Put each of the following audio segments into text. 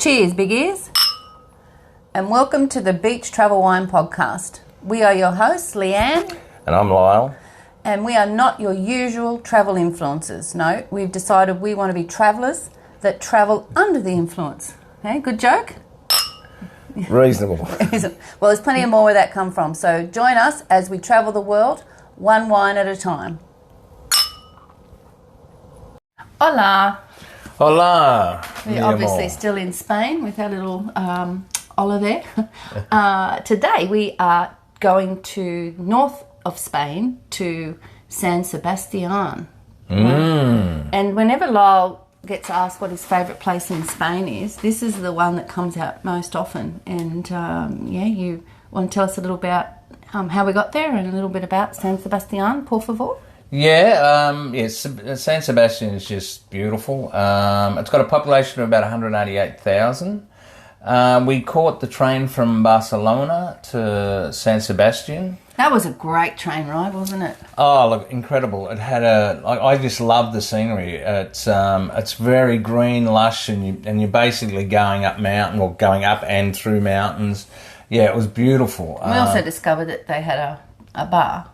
Cheers, big ears, and welcome to the Beach Travel Wine Podcast. We are your hosts, Leanne. And I'm Lyle. And we are not your usual travel influencers. No, we've decided we want to be travellers that travel under the influence. Okay, good joke? Reasonable. Well, there's plenty more where that come from. So join us as we travel the world, one wine at a time. Hola. Hola. We're obviously still in Spain with our little Ola there. Today we are going to north of Spain to San Sebastian. And whenever Lyle gets asked what his favourite place in Spain is, this is the one that comes out most often. And you want to tell us a little about how we got there and a little bit about San Sebastian, por favor? San Sebastian is just beautiful. It's got a population of about 188,000. We caught the train from Barcelona to San Sebastian. That was a great train ride, wasn't it? Oh, look, incredible. It had I just love the scenery. It's very green, lush, and you're basically going up and through mountains. Yeah, it was beautiful. We also discovered that they had a bar.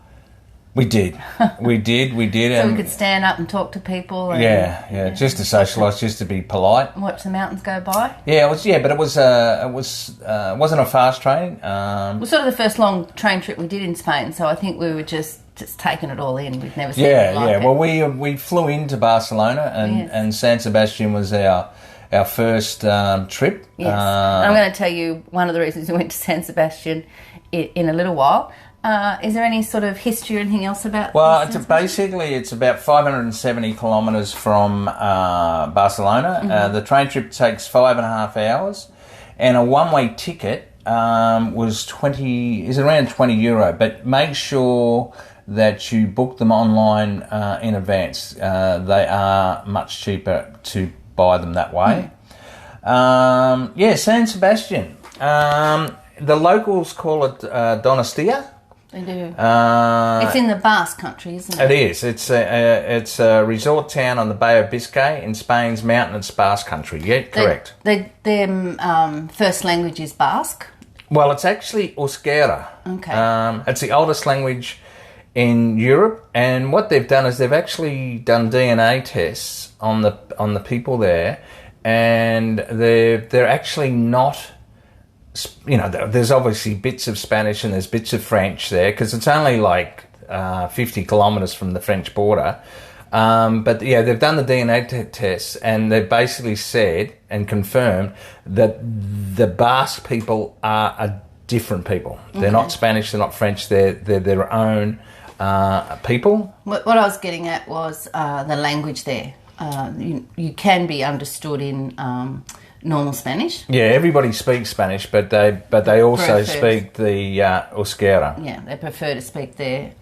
We did. So we could stand up and talk to people. And, just to socialise, just to be polite. And watch the mountains go by. Yeah, but it wasn't a fast train. It was sort of the first long train trip we did in Spain, so I think we were just taking it all in. We'd never seen it like it. Well, we flew into Barcelona, and San Sebastian was our first trip. Yes, I'm going to tell you one of the reasons we went to San Sebastian in a little while. Is there any sort of history or anything else about? Well, it's about 570 kilometres from Barcelona. Mm-hmm. The train trip takes 5.5 hours, and a one-way ticket is around €20. But make sure that you book them online in advance. They are much cheaper to buy them that way. San Sebastian. The locals call it Donostia. They do. It's in the Basque Country, isn't it? It is. It's a resort town on the Bay of Biscay in Spain's mountainous Basque Country. Yeah, correct. Their first language is Basque? Well, it's actually Euskera. Okay. It's the oldest language in Europe, and what they've done is they've actually done DNA tests on the people there, and they're actually not. There's obviously bits of Spanish and there's bits of French there because it's only like 50 kilometres from the French border. They've done the DNA tests and they've basically said and confirmed that the Basque people are a different people. They're not Spanish, they're not French, they're their own people. What I was getting at was the language there. You can be understood in normal Spanish. Yeah, everybody speaks Spanish, but they also speak the Euskera. Yeah, they prefer to speak their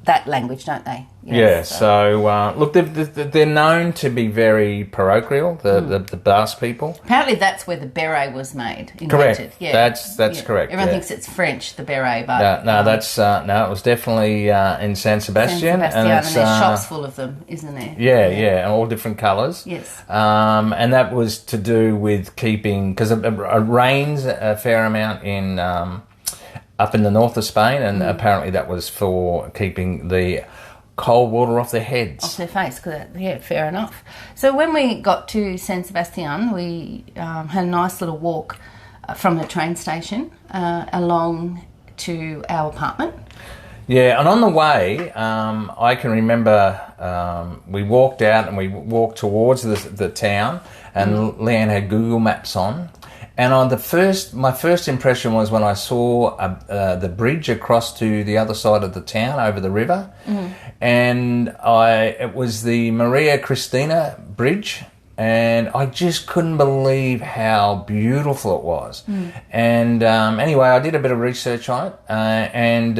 that language, don't they? Yes, so look, they're known to be very parochial. The Basque people. Apparently, that's where the beret was made. Invented. Correct. Yeah, that's correct. Everyone thinks it's French, the beret, but it was definitely in San Sebastian. And there's shops full of them, isn't there? Yeah, and all different colours. Yes. And that was to do with keeping because it rains a fair amount in. Up in the north of Spain, and apparently that was for keeping the cold water off their heads. Off their face, fair enough. So when we got to San Sebastian, we had a nice little walk from the train station along to our apartment. Yeah, and on the way, I can remember we walked out and we walked towards the town, and Leanne had Google Maps on. And my first impression was when I saw the bridge across to the other side of the town over the river, and it was the Maria Cristina Bridge, and I just couldn't believe how beautiful it was. And anyway, I did a bit of research on it, and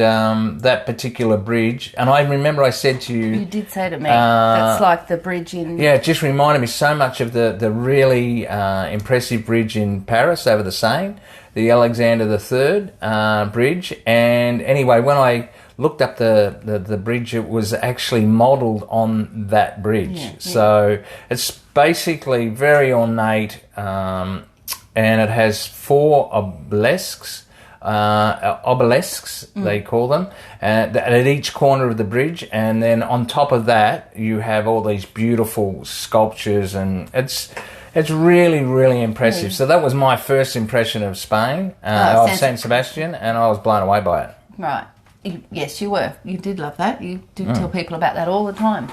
that particular bridge, and I remember I said to you... You did say to me, that's like the bridge in... Yeah, it just reminded me so much of the really impressive bridge in Paris over the Seine, the Alexander III Bridge, and anyway, when I looked up the bridge, it was actually modelled on that bridge. Yeah, yeah. So it's basically very ornate, and it has 4 obelisks, they call them, at each corner of the bridge, and then on top of that you have all these beautiful sculptures, and it's really, really impressive. So that was my first impression of Spain, of San Sebastian, and I was blown away by it. Right. Yes, you were. You did love that. You did tell people about that all the time.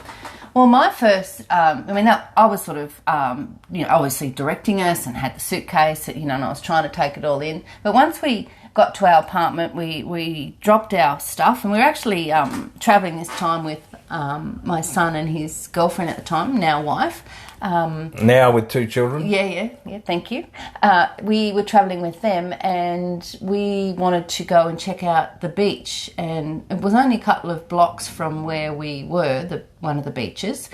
Well, my first, I was sort of, obviously directing us and had the suitcase, and I was trying to take it all in. But once we got to our apartment, we dropped our stuff, and we were actually travelling this time with my son and his girlfriend at the time, now wife. Now with 2 children? Yeah, thank you. We were travelling with them, and we wanted to go and check out the beach, and it was only a couple of blocks from where we were, one of the beaches.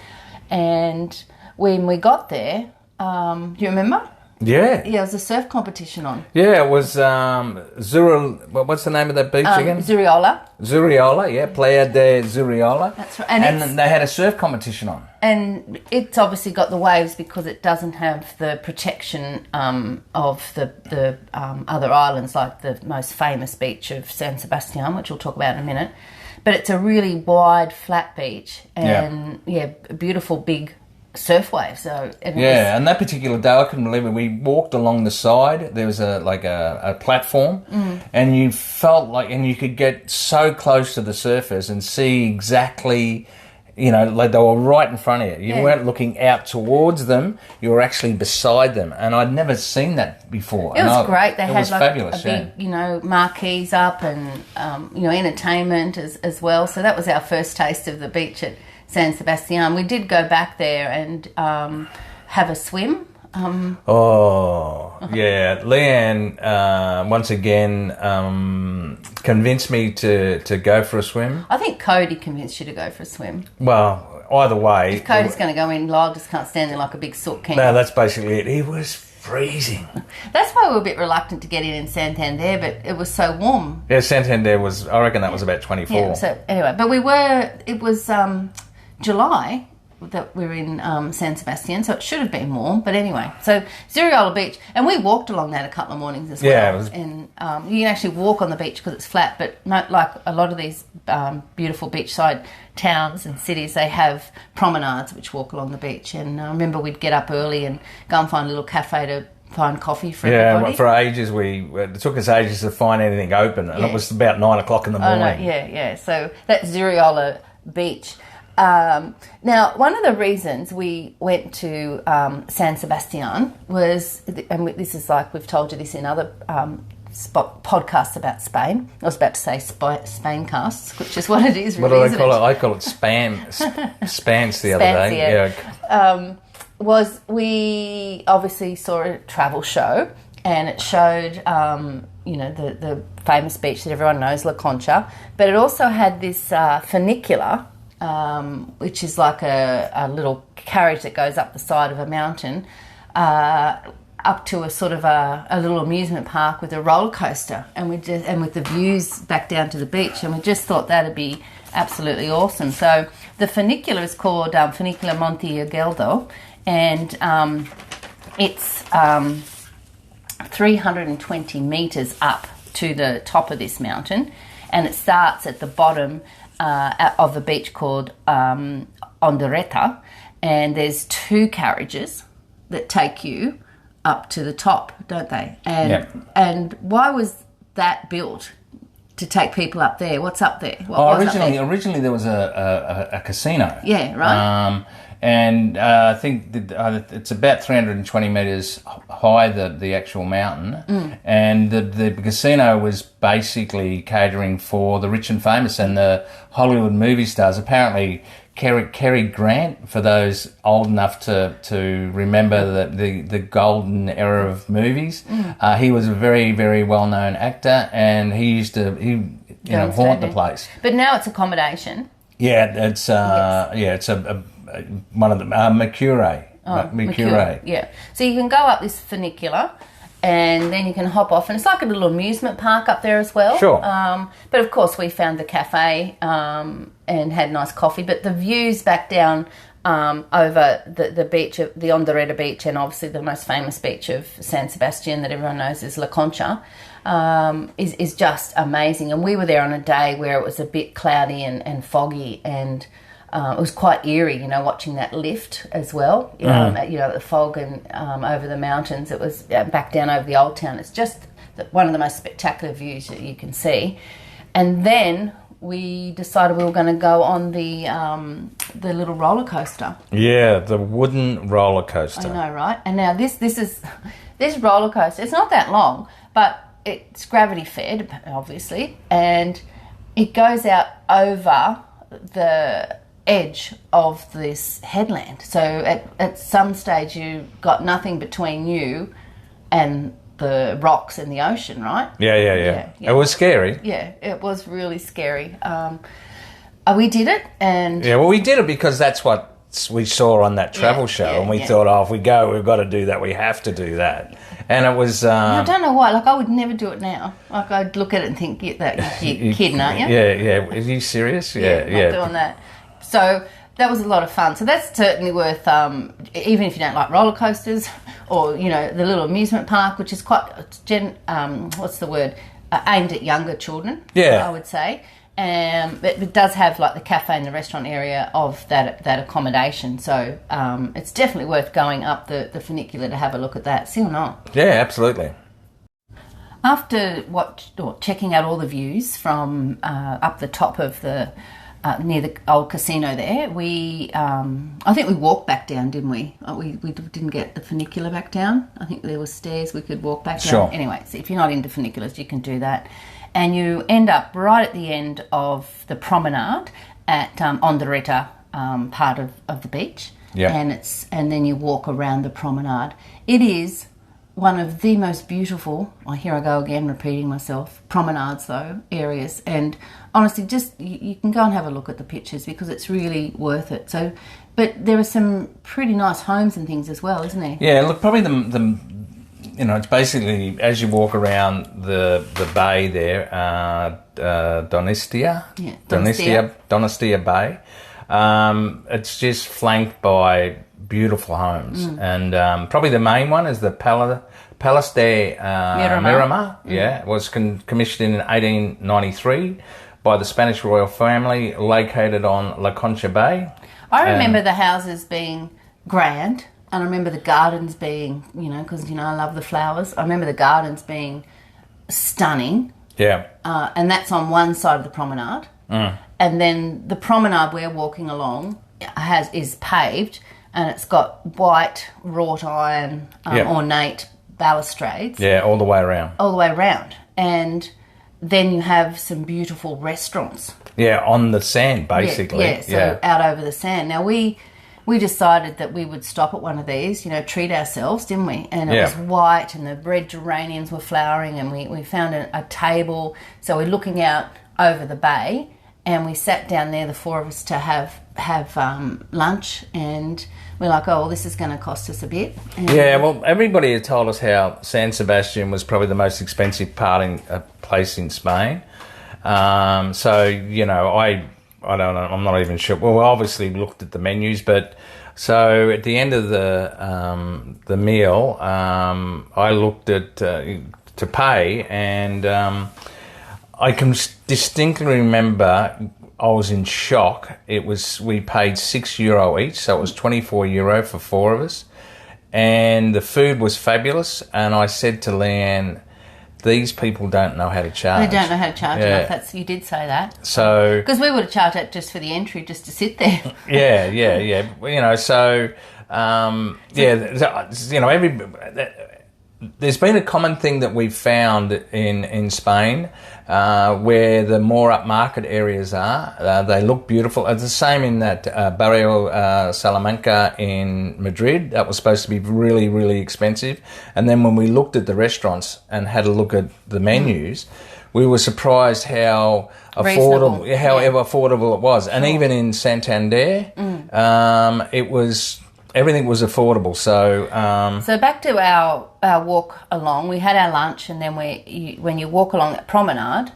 And when we got there, do you remember? Yeah. Yeah, there was a surf competition on. Yeah, it was what's the name of that beach again? Zuriolla, yeah, Playa de Zuriolla. That's right. And they had a surf competition on. And it's obviously got the waves because it doesn't have the protection of the other islands, like the most famous beach of San Sebastian, which we'll talk about in a minute. But it's a really wide, flat beach, and beautiful big surf waves. So and that particular day, I couldn't believe it. We walked along the side. There was a platform, and you felt like, and you could get so close to the surfers and see exactly, like they were right in front of you. You weren't looking out towards them. You were actually beside them, and I'd never seen that before. It was great. They had fabulous, a big, marquees up, and entertainment as well. So that was our first taste of the beach at San Sebastian. We did go back there and have a swim. Leanne once again convinced me to go for a swim. I think Cody convinced you to go for a swim. Well, either way. If Cody's going to go in, Lyle just can't stand there like a big soot can. No, that's basically it. He was freezing. That's why we were a bit reluctant to get in Santander, but it was so warm. Yeah, Santander was, I reckon that was about 24. Yeah, so anyway, but it was July that we're in San Sebastian, so it should have been warm. But anyway, so Zuriolla Beach, and we walked along that a couple of mornings as well. Yeah, it was... and you can actually walk on the beach because it's flat, but not like a lot of these beautiful beachside towns and cities, they have promenades which walk along the beach. And I remember we'd get up early and go and find a little cafe to find coffee for everybody. Yeah, for ages it took us ages to find anything open, and it was about 9 o'clock in the morning. Oh, no, yeah. So that's Zuriolla Beach. Now, one of the reasons we went to San Sebastian was, and this is like we've told you this in other podcasts about Spain. I was about to say Spain casts, which is what it is. Really, what do I call it? I call it spans the other day. Yeah. Was we obviously saw a travel show, and it showed the famous beach that everyone knows, La Concha, but it also had this funicular. Which is like a little carriage that goes up the side of a mountain, up to a sort of a little amusement park with a roller coaster, and with the views back down to the beach, and we just thought that'd be absolutely awesome. So the funicular is called Funicular Monte Agueldo, and it's 320 metres up to the top of this mountain, and it starts at the bottom of a beach called Ondaretta, and there's 2 carriages that take you up to the top, don't they? And why was that built? To take people up there? What's up there? Originally there was a casino. Yeah, right. And I think it's about 320 metres high, the actual mountain. And the casino was basically catering for the rich and famous and the Hollywood movie stars. Apparently, Cary Grant, for those old enough to remember the golden era of movies, he was a very, very well-known actor, and he used to haunt the place. But now it's accommodation. Yeah, it's it's one of them, Mercure. Yeah. So you can go up this funicular, and then you can hop off, and it's like a little amusement park up there as well. Sure. But of course, we found the cafe and had nice coffee. But the views back down over the beach, of the Ondaretta Beach, and obviously the most famous beach of San Sebastian that everyone knows is La Concha, is just amazing. And we were there on a day where it was a bit cloudy and foggy, and it was quite eerie, watching that lift as well. The fog and over the mountains. It was back down over the old town. It's just one of the most spectacular views that you can see. And then we decided we were going to go on the little roller coaster. Yeah, the wooden roller coaster. I know, right? And now this roller coaster. It's not that long, but it's gravity fed, obviously, and it goes out over the edge of this headland. So at some stage you got nothing between you and the rocks and the ocean, right? Yeah. It was scary. Yeah, it was really scary. We did it, and yeah, well, we did it because that's what we saw on that travel show, and we thought, if we go, we've got to do that. We have to do that, and it was. I don't know why. Like, I would never do it now. Like, I'd look at it and think, you're kidding, aren't you? Yeah. Are you serious? Yeah. Not doing that. So that was a lot of fun. So that's certainly worth, even if you don't like roller coasters, or the little amusement park, which is quite aimed at younger children. Yeah, I would say. It does have like the cafe and the restaurant area of that accommodation. So it's definitely worth going up the funicular to have a look at that. See or not? Yeah, absolutely. After checking out all the views from up the top of the near the old casino there, I think we walked back down, didn't we? We didn't get the funicular back down. I think there were stairs we could walk back down. Sure. Anyway, so if you're not into funiculars, you can do that. And you end up right at the end of the promenade at Ondaretta part of the beach. Yeah. And then you walk around the promenade. It is one of the most beautiful, here I go again repeating myself, promenades though, areas. And honestly, just you can go and have a look at the pictures because it's really worth it. So, but there are some pretty nice homes and things as well, isn't there? Yeah, look, probably it's basically as you walk around the bay there, Donistia. Yeah, Donistia Bay. It's just flanked by beautiful homes, and probably the main one is the Palace de Miramar. Yeah, it was commissioned in 1893 by the Spanish royal family, located on La Concha Bay. I remember the houses being grand. And I remember the gardens being, because, I love the flowers. I remember the gardens being stunning. Yeah. And that's on one side of the promenade. And then the promenade we're walking along is paved, and it's got white wrought iron ornate balustrades. Yeah, all the way around. All the way around. And then you have some beautiful restaurants. Yeah, on the sand, basically. Out over the sand. Now, we decided that we would stop at one of these, treat ourselves, didn't we? And it was white, and the red geraniums were flowering, and we found a table. So we're looking out over the bay, and we sat down there, the four of us, to have lunch, and we're like, this is going to cost us a bit. And well, everybody had told us how San Sebastian was probably the most expensive place in Spain. I don't know. I'm not even sure. Well, we obviously looked at the menus, but so at the end of the meal, I looked at to pay, and I can distinctly remember I was in shock. We paid €6 each, so it was €24 for four of us, and the food was fabulous. And I said to Leanne, these people don't know how to charge. They don't know how to charge enough. You did say that. So because we would have charged that just for the entry, just to sit there. There's been a common thing that we've found in Spain, where the more upmarket areas are, they look beautiful. It's the same in that Barrio Salamanca in Madrid. That was supposed to be really, really expensive. And then when we looked at the restaurants and had a look at the menus, we were surprised how affordable it was. And even in Santander, it was everything was affordable. So so back to our walk along. We had our lunch, and then when you walk along that promenade,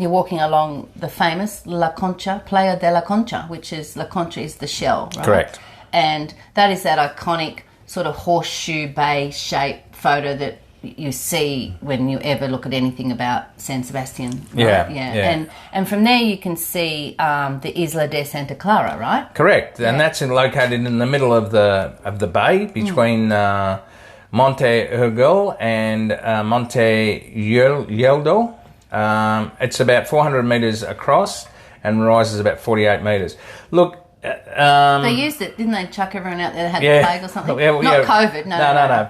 you're walking along the famous La Concha, Playa de la Concha, which is La Concha is the shell, right? Correct. And that is that iconic sort of horseshoe bay shape photo that you see when you ever look at anything about San Sebastian. Right? Yeah. And from there you can see the Isla de Santa Clara, right? Correct, and that's located in the middle of the bay between Monte Urgel and Monte Yeldo. It's about 400 metres across and rises about 48 metres. Look. They used it, didn't they? Chuck everyone out there that had plague or something. Not COVID. No.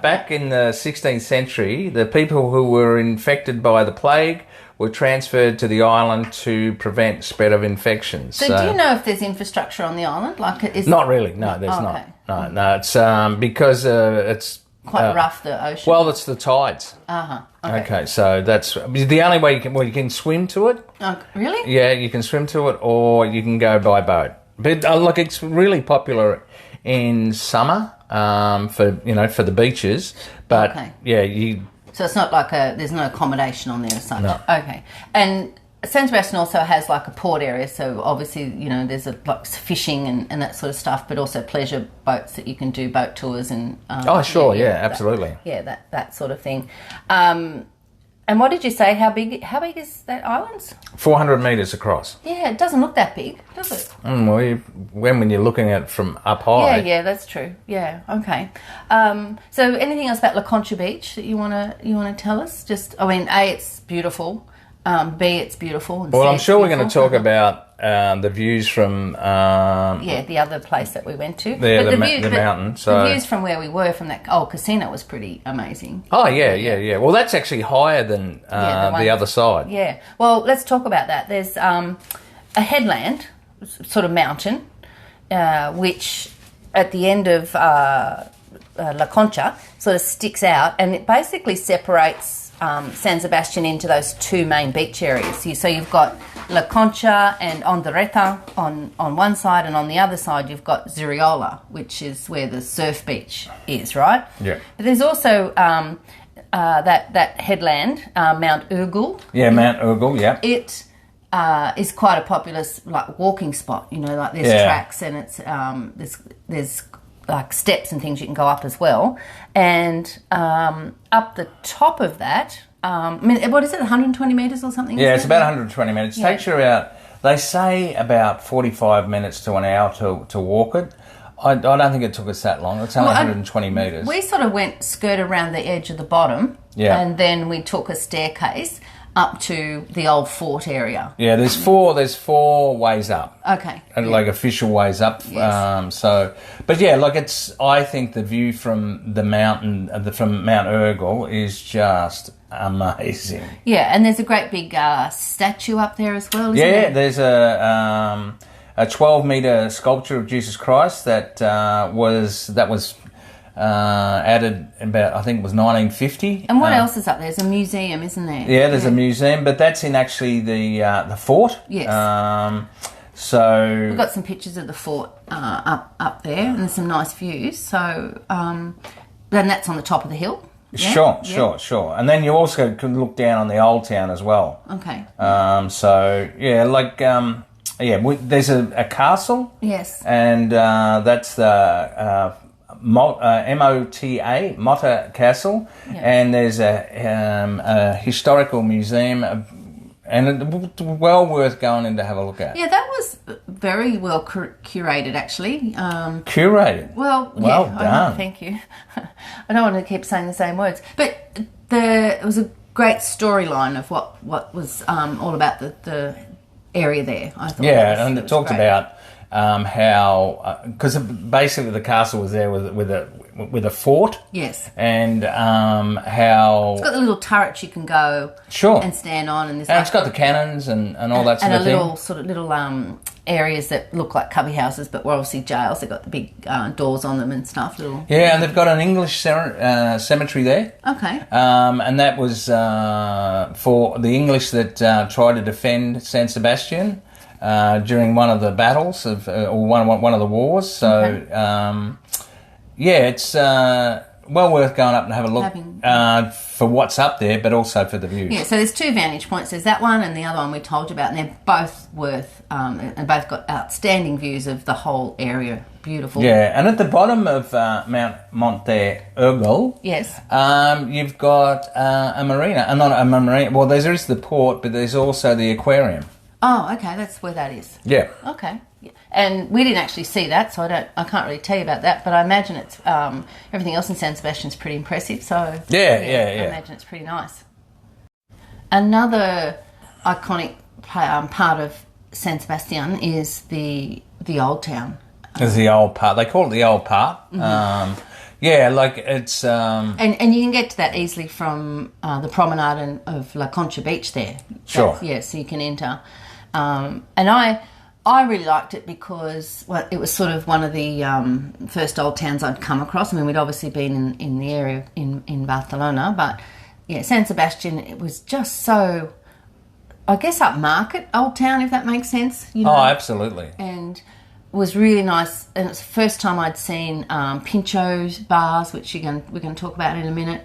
Back in the 16th century, the people who were infected by the plague were transferred to the island to prevent spread of infections. So do you know if there's infrastructure on the island? Not really. No, there's not. No. It's because it's quite rough. The ocean. Well, it's the tides. Okay, so that's the only way you can swim to it. Really? Yeah, you can swim to it, or you can go by boat. But look, it's really popular in summer for the beaches. But So it's not like there's no accommodation on there as such. No. Okay, and San Sebastian also has like a port area, so obviously there's like fishing and that sort of stuff, but also pleasure boats that you can do, boat tours and. Absolutely. That sort of thing. And what did you say? How big is that island? 400 metres across. Yeah, it doesn't look that big, does it? When you're looking at it from up high. Yeah, that's true. Yeah, okay. So anything else about La Concha Beach that you wanna tell us? A, it's beautiful. B, it's beautiful. And well, C, I'm sure we're going to talk about the views from... the other place that we went to. The mountain. So. The views from where we were, from that old casino, was pretty amazing. Oh, yeah. Well, that's actually higher than the other side. Yeah. Well, let's talk about that. There's a headland, sort of mountain, which at the end of La Concha sort of sticks out, and it basically separates San Sebastian into those two main beach areas. So you've got La Concha and Ondaretta on one side, and on the other side you've got Zuriolla, which is where the surf beach is, right? Yeah. But there's also that headland, Mount Urgel. Yeah, Mount Urgel, yeah. It is quite a popular walking spot. There's tracks, and it's there's like steps and things you can go up as well. And up the top of that, what is it, 120 metres or something? Yeah, it's about 120 minutes. It takes you they say about 45 minutes to an hour to walk it. I don't think it took us that long. It's only 120 metres. We sort of skirt around the edge of the bottom, and then we took a staircase up to the old fort area. Yeah, there's four ways up. Okay. And like official ways up. Yes. I think the view from the mountain, from Mount Urgel, is just amazing. Yeah, and there's a great big statue up there as well, isn't there? There's a 12-metre sculpture of Jesus Christ that was added about, I think it was 1950. And what else is up there? There's a museum, isn't there? Yeah, there's a museum, but that's in actually the fort. Yes. So we've got some pictures of the fort up there, and there's some nice views. So then that's on the top of the hill. Yeah? Sure. And then you also can look down on the old town as well. Okay. There's a castle. Yes. And that's the MOTA, Motta Castle, and there's a historical museum, and it's well worth going in to have a look at. Yeah, that was very well curated, actually. Curated? Well done. Thank you. I don't want to keep saying the same words, but it was a great storyline of what was all about the area there. I thought. Yeah, and it talked about how, because basically the castle was there with a fort. Yes. And how it's got the little turrets you can go and stand on, and it's got the cannons and all that sort of thing. And little areas that look like cubby houses, but were obviously jails. They've got the big doors on them and stuff. And they've got an English cemetery there. Okay. And that was for the English that tried to defend San Sebastian during one of the battles or one of the wars. So Yeah, it's well worth going up and have a look for what's up there, but also for the views. Yeah, so there's 2 vantage points. There's that one and the other one we told you about, and they're both worth, and both got outstanding views of the whole area. Beautiful. Yeah, and at the bottom of Mount Monte Urgel, yes, you've got a marina, not a marina. Well, there is the port, but there's also the aquarium. Oh, okay, that's where that is. Yeah. Okay. And we didn't actually see that, so I can't really tell you about that. But I imagine it's everything else in San Sebastian is pretty impressive. So yeah. I imagine it's pretty nice. Another iconic part of San Sebastian is the old town. It's the old part. They call it the old part. Mm-hmm. Yeah, like it's... And you can get to that easily from the promenade of La Concha Beach there. Sure. Yeah, so you can enter. And I really liked it because it was sort of one of the first old towns I'd come across. I mean, we'd obviously been in the area in Barcelona, but yeah, San Sebastian, it was just so, I guess, upmarket old town, if that makes sense. You know? Oh, absolutely. And it was really nice, and it's the first time I'd seen Pincho's bars, which we're going to talk about in a minute.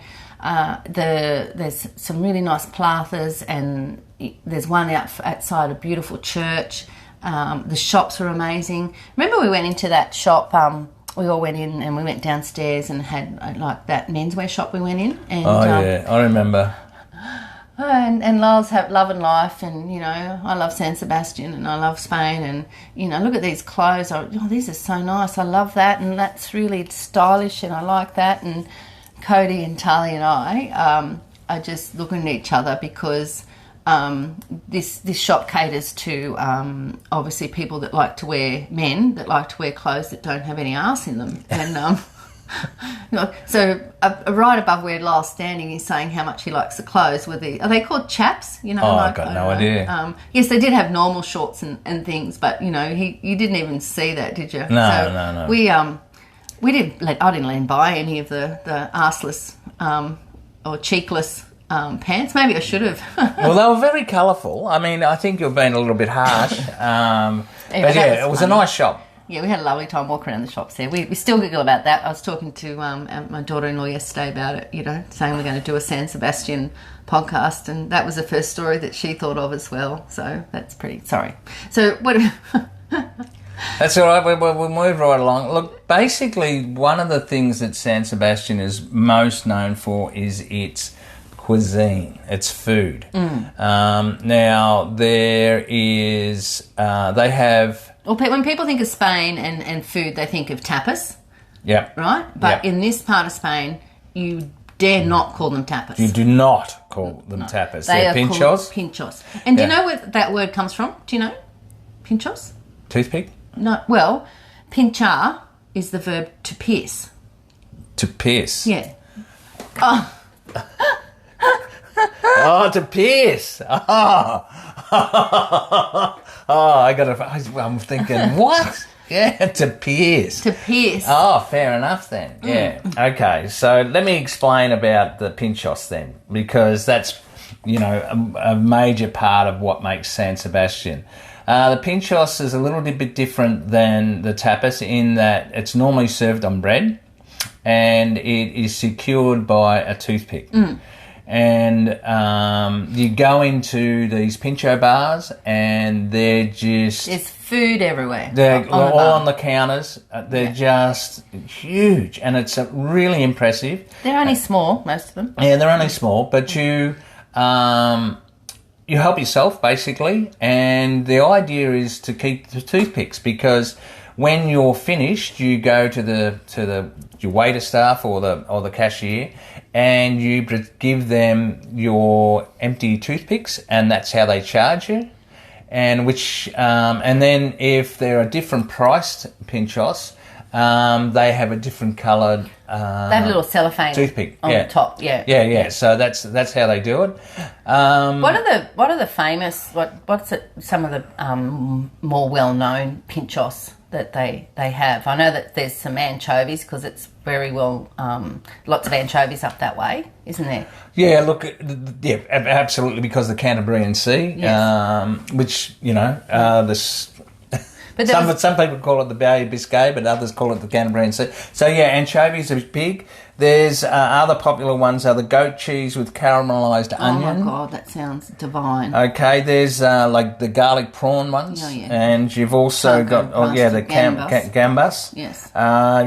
There's some really nice plazas, and there's one outside a beautiful church. The shops were amazing. Remember we went into that shop, we all went in and we went downstairs and had like that menswear shop we went in. And, yeah, I remember. And Lyle's have love and life, and you know, I love San Sebastian and I love Spain, and you know, look at these clothes. These are so nice. I love that, and that's really stylish, and I like that. And Cody and Tali and I are just looking at each other because this shop caters to obviously people that like to wear clothes that don't have any arse in them, and so right above where Lyle's standing, he's saying how much he likes the clothes. Are they called chaps? You know, I've got no idea. Yes, they did have normal shorts and things, but you know, you didn't even see that, did you? No. We didn't. I didn't let him buy any of the arseless or cheekless pants. Maybe I should have. Well, they were very colourful. I mean, I think you're being a little bit harsh. But yeah, it was funny. A nice shop. Yeah, we had a lovely time walking around the shops there. We still giggle about that. I was talking to my daughter-in-law yesterday about it, you know, saying we're going to do a San Sebastian podcast, and that was the first story that she thought of as well. So that's pretty... Sorry. So what... That's all right. We'll move right along. Look, basically, one of the things that San Sebastian is most known for is its cuisine, its food. Now, there is... they have... Well, when people think of Spain and food, they think of tapas. Yeah. Right? But in this part of Spain, you dare not call them tapas. You do not call them tapas. They're pinchos. Called pinchos. And do you know where that word comes from? Do you know? Pinchos? Toothpick? No. Well, pinchar is the verb to pierce. To pierce? Yeah. Oh. Oh, to pierce. Oh. I'm thinking, what? Yeah, to pierce. To pierce. Oh, fair enough then. Yeah. Okay, so let me explain about the pinchos then, because that's, you know, a major part of what makes San Sebastian. The pinchos is a little bit different than the tapas in that it's normally served on bread and it is secured by a toothpick. And you go into these pincho bars and they're just... There's food everywhere. They're all on the counters. They're just huge, and it's really impressive. They're only small, most of them. Yeah, they're only small, but you help yourself, basically, and the idea is to keep the toothpicks, because when you're finished, you go to your waiter staff or the cashier, and you give them your empty toothpicks, and that's how they charge you. And then if there are different priced pinchos, they have a different coloured they have a little cellophane toothpick on the top. Yeah. So that's how they do it. What are the famous? What's it? Some of the more well known pinchos that they have. I know that there's some anchovies because it's very well, lots of anchovies up that way, isn't there? Yeah, look, yeah, absolutely, because the Cantabrian Sea, which, you know, this... But some people call it the Bay of Biscay, but others call it the Canterbury Sea. So yeah, anchovies are big. There's other popular ones are the goat cheese with caramelised onion. Oh my God, that sounds divine. Okay, there's like the garlic prawn ones, and you've also got the gambas. Yes.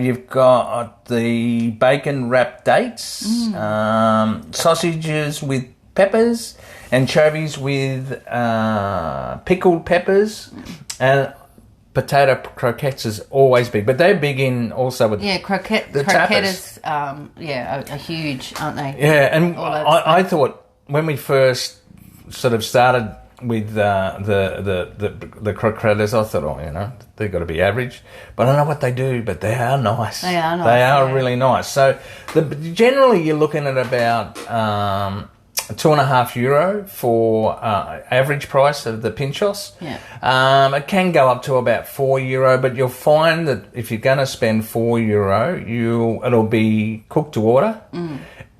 You've got the bacon wrapped dates, sausages with peppers, anchovies with pickled peppers, and potato croquettes is always big, but they're big in also with croquettes are huge, aren't they? Yeah, and I thought when we first sort of started with the croquettes, I thought, they've got to be average, but I don't know what they do, but they are nice. They are nice. They are really nice. So generally you're looking at about €2.50 for average price of the pinchos. Yeah. It can go up to about €4, but you'll find that if you're going to spend €4, it'll be cooked to order,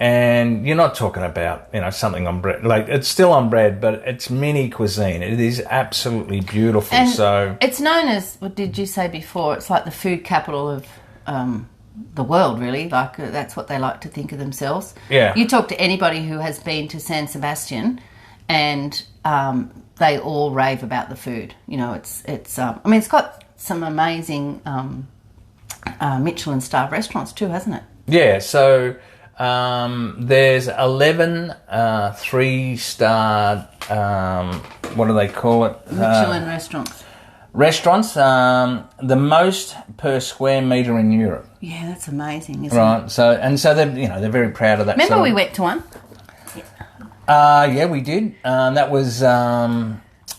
and you're not talking about something on bread. Like it's still on bread, but it's mini cuisine. It is absolutely beautiful. And so it's known as, what did you say before? It's like the food capital of the world, really. Like that's what they like to think of themselves. Yeah. You talk to anybody who has been to San Sebastian, and they all rave about the food. It's got some amazing Michelin star restaurants too, hasn't it? Yeah. So there's 11 3-star. What do they call it? Michelin restaurants. Restaurants, the most per square metre in Europe. Yeah, that's amazing, isn't it? Right. So they're very proud of that. Remember we went to one? Yeah, we did. That was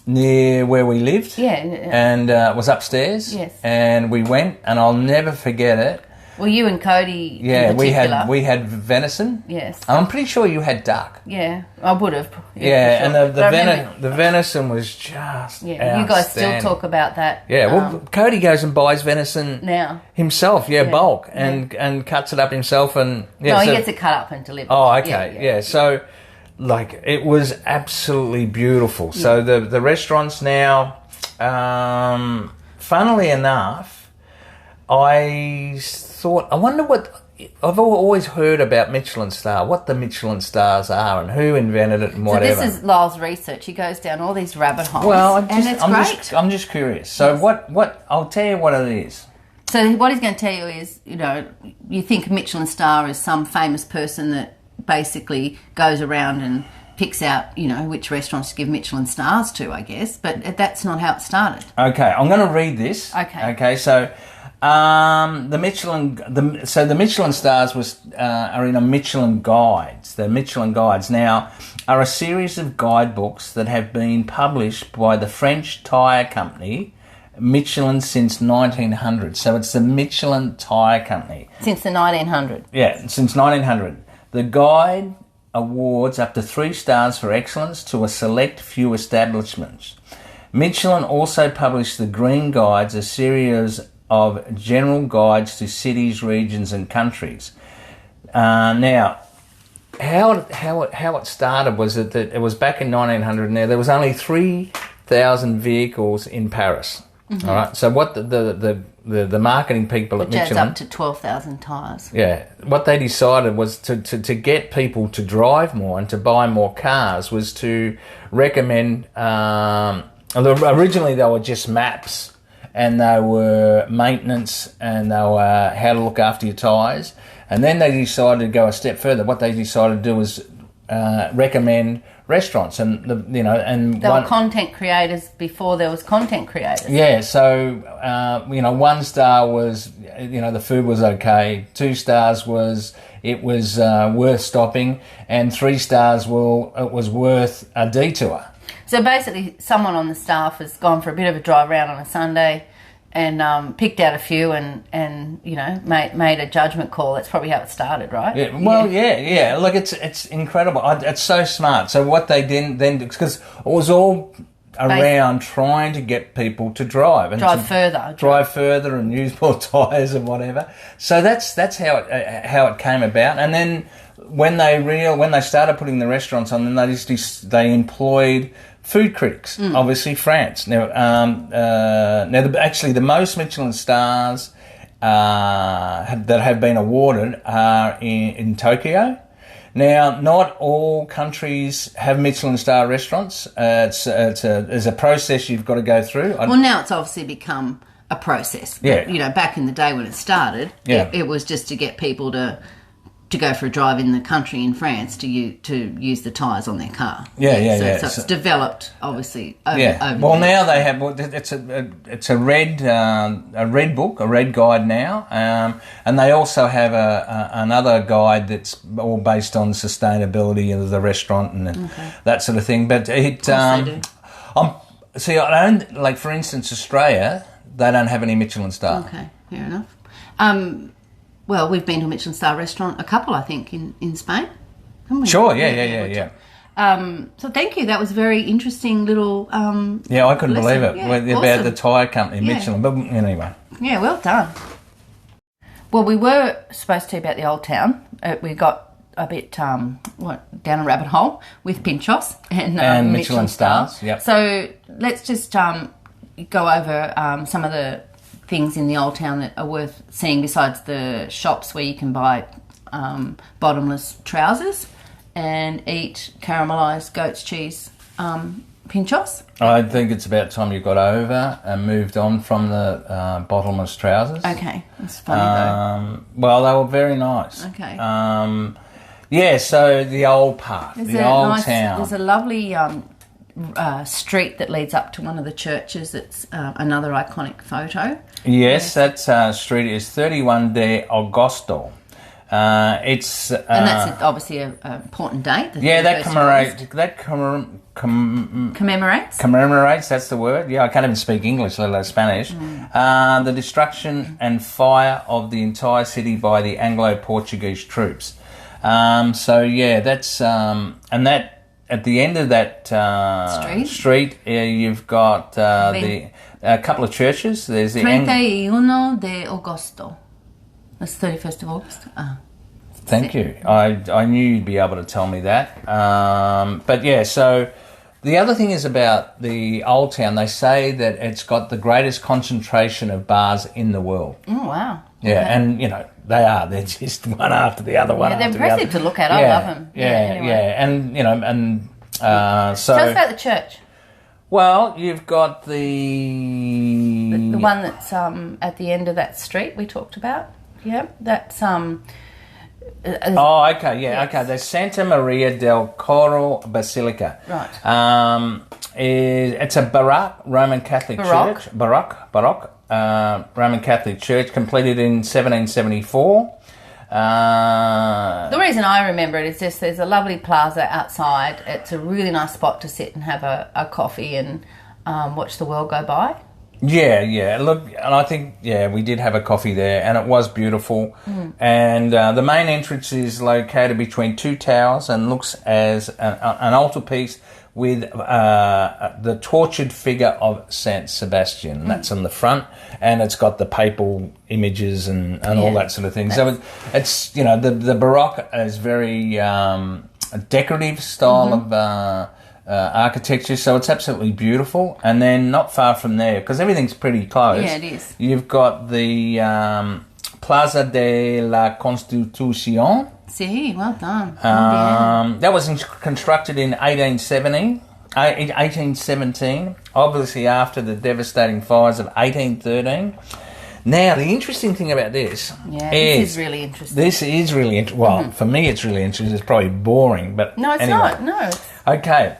near where we lived. Yeah. And it was upstairs. Yes. And we went, and I'll never forget it. Well, you and Cody. Yeah, in particular. we had venison. Yes. I'm pretty sure you had duck. Yeah, I would have. Yeah, sure. And the venison was just you guys still talk about that. Yeah, well, Cody goes and buys venison now himself. Yeah, bulk and cuts it up himself and he gets it cut up and delivered. Oh, okay, yeah. So, like, it was absolutely beautiful. Yeah. So the restaurants now, funnily enough, I wonder what. I've always heard about Michelin star, what the Michelin stars are and who invented it and whatever. So this is Lyle's research. He goes down all these rabbit holes. Well, it's great. I'm just curious. So what I'll tell you what it is. So what he's going to tell you is, you think Michelin star is some famous person that basically goes around and picks out, which restaurants to give Michelin stars to, I guess. But that's not how it started. Okay, I'm going to read this. Okay, so the Michelin stars are in a Michelin guides. The Michelin guides now are a series of guidebooks that have been published by the French tyre company Michelin since 1900. So it's the Michelin tyre company since the 1900. Yeah, since 1900. The guide awards up to 3 stars for excellence to a select few establishments. Michelin also published the Green Guides, a series of general guides to cities, regions and countries. Now, how it started was that it was back in 1900. Now, there was only 3,000 vehicles in Paris. Mm-hmm. All right. So what the marketing people at Michelin... Which adds up to 12,000 tyres. Yeah. What they decided was to get people to drive more and to buy more cars was to recommend... originally, they were just maps. And they were maintenance, and they were how to look after your tyres. And then they decided to go a step further. What they decided to do was recommend restaurants, and they were content creators before there was content creators. Yeah, so 1 star was the food was okay. 2 stars was it was worth stopping, and 3 stars it was worth a detour. So basically, someone on the staff has gone for a bit of a drive around on a Sunday and picked out a few and made a judgment call. That's probably how it started, right? Yeah. Well, yeah. Look, it's incredible. It's so smart. So what they then because it was all around trying to get people to drive and drive further and use more tyres and whatever. So that's how it came about. And then when they started putting the restaurants on, then they employed Food critics, obviously France. Now, actually, the most Michelin stars that have been awarded are in Tokyo. Now, not all countries have Michelin star restaurants. There's a process you've got to go through. Well, now it's obviously become a process. Yeah. You know, back in the day when it started, it was just to get people to go for a drive in the country in France to use the tyres on their car. So it's developed, obviously, over Well, the now years. they have it's a red book, a red guide now, and they also have another guide that's all based on sustainability of the restaurant and that sort of thing. But it they do. I don't, like, for instance, Australia, they don't have any Michelin star. Okay, fair enough. Well, we've been to a Michelin star restaurant, a couple, I think, in Spain. Haven't we? Sure, yeah. So thank you. That was a very interesting little I couldn't believe it. Yeah, about awesome. the tyre company, Michelin. But anyway. Yeah, well done. Well, we were supposed to about the old town. We got a bit down a rabbit hole with Pinchos and Michelin stars. Yep. So let's just go over some of the things in the old town that are worth seeing besides the shops where you can buy bottomless trousers and eat caramelised goat's cheese pinchos. I think it's about time you got over and moved on from the bottomless trousers. Okay, that's funny though. Well, they were very nice. Okay. So the old part, town. There's a lovely street that leads up to one of the churches. That's another iconic photo. Yes, that street is 31 de Agosto. And that's obviously an important date. That commemorates. Commemorates, that's the word. Yeah, I can't even speak English, let alone Spanish. The destruction and fire of the entire city by the Anglo-Portuguese troops. That's and that. At the end of that street you've got a couple of churches. There's the 31 de Agosto. That's 31st of August. Thank you. I knew you'd be able to tell me that. So the other thing is about the old town. They say that it's got the greatest concentration of bars in the world. Oh, wow. Yeah, okay. And, they are. They're just one after the other, they're impressive to look at. I love them. Yeah. And, tell us about the church. Well, you've got the one that's at the end of that street we talked about. Yeah, that's okay. There's Santa Maria del Coro Basilica. Right. It's a Baroque Roman Catholic church. Baroque Roman Catholic church, completed in 1774. The reason I remember it is just there's a lovely plaza outside. It's a really nice spot to sit and have a coffee and watch the world go by. Yeah. Look, and I think, we did have a coffee there, and it was beautiful. And the main entrance is located between two towers and looks as an altarpiece with the tortured figure of San Sebastian. That's on the front, and it's got the papal images and all that sort of thing. So it's the Baroque is very decorative style of architecture, so it's absolutely beautiful. And then not far from there, because everything's pretty close. Yeah, it is. You've got the Plaza de la Constitución. See, well done. That was constructed in 1817, obviously after the devastating fires of 1813. Now, the interesting thing about this this is really interesting. This is really interesting. Well, for me it's really interesting. It's probably boring, but no, it's anyway. not. No. Okay.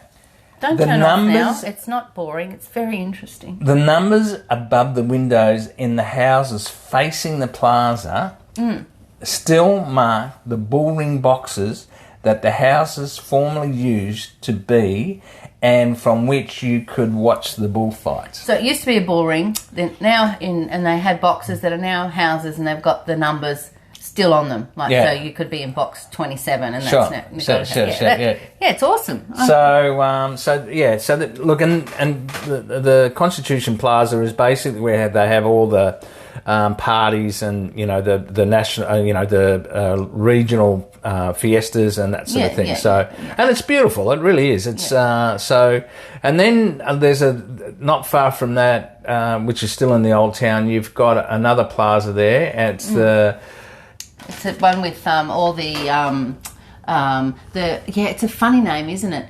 Don't turn off now. It's not boring. It's very interesting. The numbers above the windows in the houses facing the plaza still mark the bullring boxes that the houses formerly used to be, and from which you could watch the bullfights. So it used to be a bullring, then and they had boxes that are now houses, and they've got the numbers still on them. So you could be in box 27, and that's now. It's awesome. Look, and the Constitution Plaza is basically where they have all the parties and the national, the regional fiestas and that sort of thing. And it's beautiful. It really is. It's and then there's not far from that, which is still in the old town. You've got another plaza there. And it's the one with all the it's a funny name, isn't it?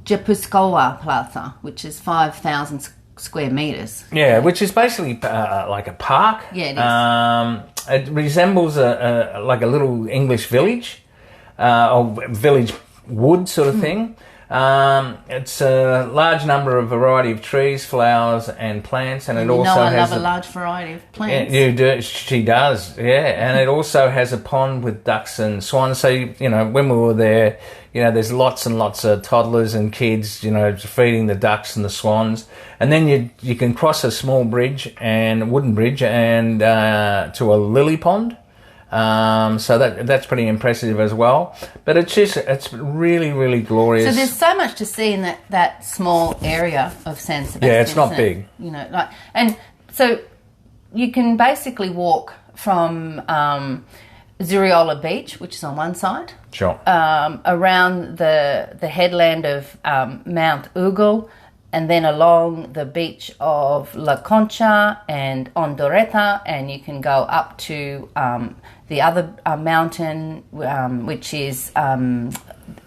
Gipuzkoa Plaza, which is 5,000 square meters. Yeah, which is basically like a park. Yeah, it is. It resembles like a little English village, or village wood sort of thing. It's a large number of variety of trees, flowers, and plants, and it also has a large variety of plants. Yeah, you do. She does, yeah, and it also has a pond with ducks and swans. So when we were there, there's lots and lots of toddlers and kids, feeding the ducks and the swans, and then you can cross a small bridge and wooden bridge and to a lily pond. So that's pretty impressive as well. But it's really, really glorious. So there's so much to see in that small area of San Sebastian. Yeah, it's not big. And so you can basically walk from Zuriolla Beach, which is on one side. Sure. Around the headland of Mount Ugal, and then along the beach of La Concha and Ondaretta, and you can go up to the other mountain, which is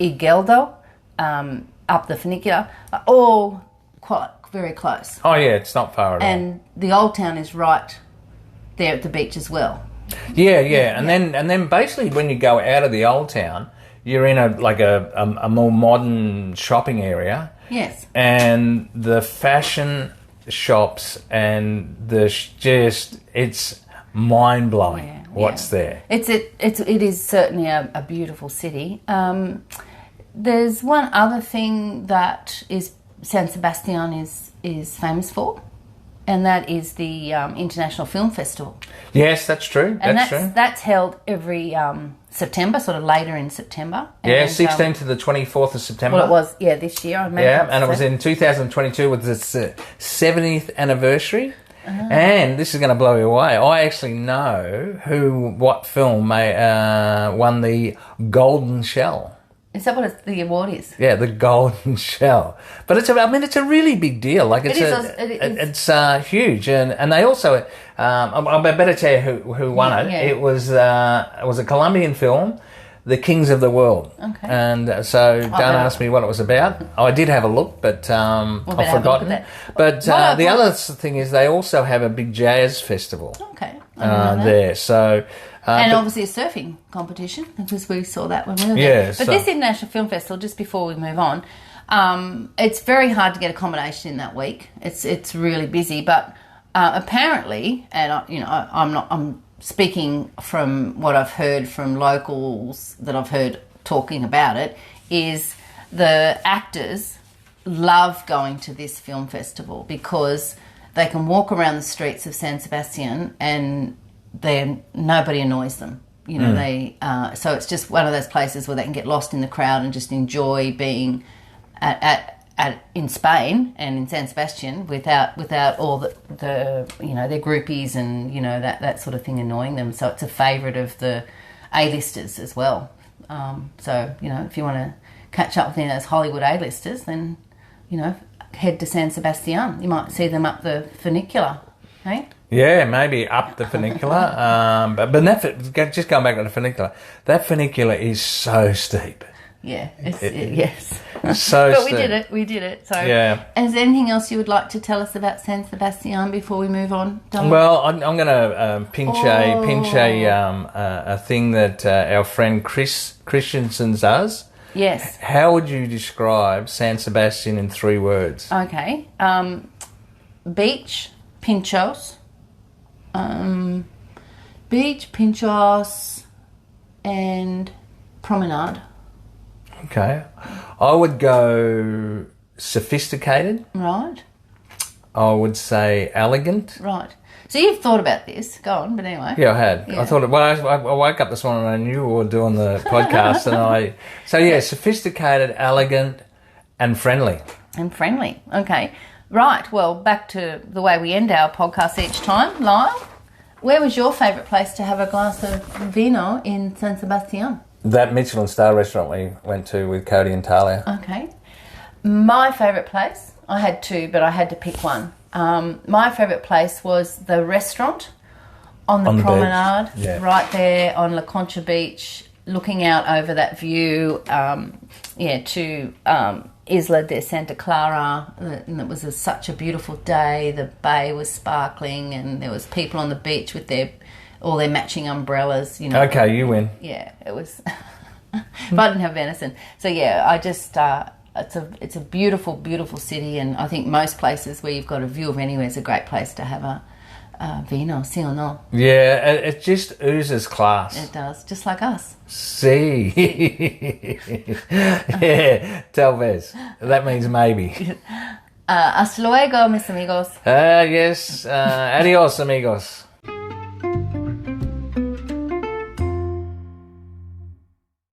Igueldo, up the funicular, all quite very close. Oh yeah, it's not far at all. And the old town is right there at the beach as well. Yeah. And then basically when you go out of the old town, you're in a more modern shopping area. Yes. And the fashion shops and it's mind blowing what's there. It is certainly a beautiful city. There's one other thing that San Sebastian is famous for, and that is the International Film Festival. Yes, that's true. That's held every September, sort of later in September. Yeah, 16th to the 24th of September. Well, it was, this year. And it was in 2022 with its 70th anniversary. And this is going to blow you away. I actually know what film won the Golden Shell. Is that what the award is? Yeah, the Golden Shell. But it's a really big deal. Like it's huge, and they also. I better tell you who won it. Yeah. It was a Colombian film, The Kings of the World. Okay. And so don't ask me what it was about. I did have a look, but I've forgotten. But the other thing is they also have a big jazz festival. Okay. There. So. And obviously a surfing competition, because we saw that when we were there. But this International Film Festival, just before we move on, it's very hard to get accommodation in that week. It's really busy, but apparently, and I'm speaking from what I've heard from locals that I've heard talking about it, is the actors love going to this film festival because they can walk around the streets of San Sebastian and nobody annoys them. They so it's just one of those places where they can get lost in the crowd and just enjoy being in Spain and in San Sebastian without all the their groupies and that sort of thing annoying them. So it's a favourite of the A-listers as well. So if you want to catch up with any of those Hollywood A-listers, then head to San Sebastian. You might see them up the funicular, hey? Yeah, maybe up the funicular. But just going back to the funicular, that funicular is so steep. Yeah, yes. So but steep. we did it. So, yeah. Is there anything else you would like to tell us about San Sebastian before we move on, Don? Well, I'm going to pinch a thing that our friend Chris Christensen does. Yes. How would you describe San Sebastian in 3 words? Okay. Beach, pinchos. Beach, pinchos, and promenade. Okay. I would go sophisticated. Right. I would say elegant. Right. So you've thought about this. Go on, but anyway. Yeah, I had. Yeah. I thought, I woke up this morning and I knew we were doing the podcast So sophisticated, elegant, and friendly. And friendly. Okay. Right, well, back to the way we end our podcast each time. Lyle, where was your favourite place to have a glass of vino in San Sebastian? That Michelin star restaurant we went to with Cody and Talia. Okay. My favourite place, I had two, but I had to pick one. My favourite place was the restaurant on the promenade, right there on La Concha Beach, looking out over that view, to Isla de Santa Clara. And it was such a beautiful day. The bay was sparkling, and there was people on the beach with all their matching umbrellas. Okay, you win. Yeah, it was. But I didn't have venison, so yeah, I just. It's a beautiful, beautiful city, and I think most places where you've got a view of anywhere is a great place to have a vino, sí o no? Yeah, it just oozes class. It does, just like us. Sí. Yeah, tal vez. That means maybe. Hasta luego, mis amigos. Yes. Adios, amigos.